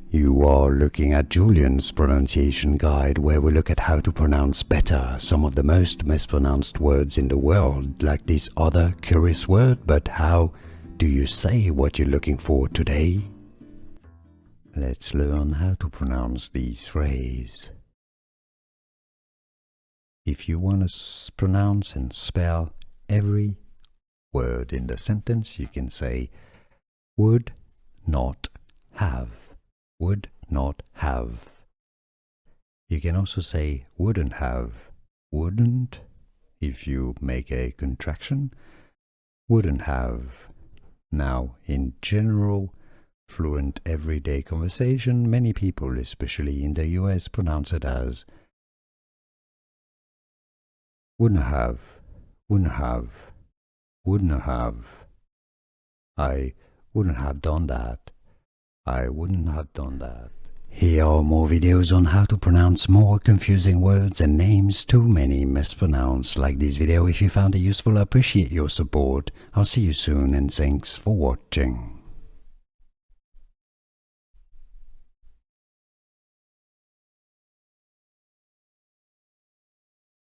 You are looking at Julian's pronunciation guide, where we look at how to pronounce better some of the most mispronounced words in the world, like this other curious word. But how do you say what you're looking for today? Let's learn how to pronounce these phrases. If you want to pronounce and spell every word in the sentence, you can say would not have. Would not have. You can also say wouldn't have. Wouldn't, if you make a contraction. Wouldn't have. Now, in general, fluent everyday conversation, many people, especially in the US, pronounce it as wouldn't have, wouldn't have, wouldn't have. I wouldn't have done that. I wouldn't have done that. Here are more videos on how to pronounce more confusing words and names too many mispronounced. Like this video if you found it useful. I appreciate your support. I'll see you soon and thanks for watching.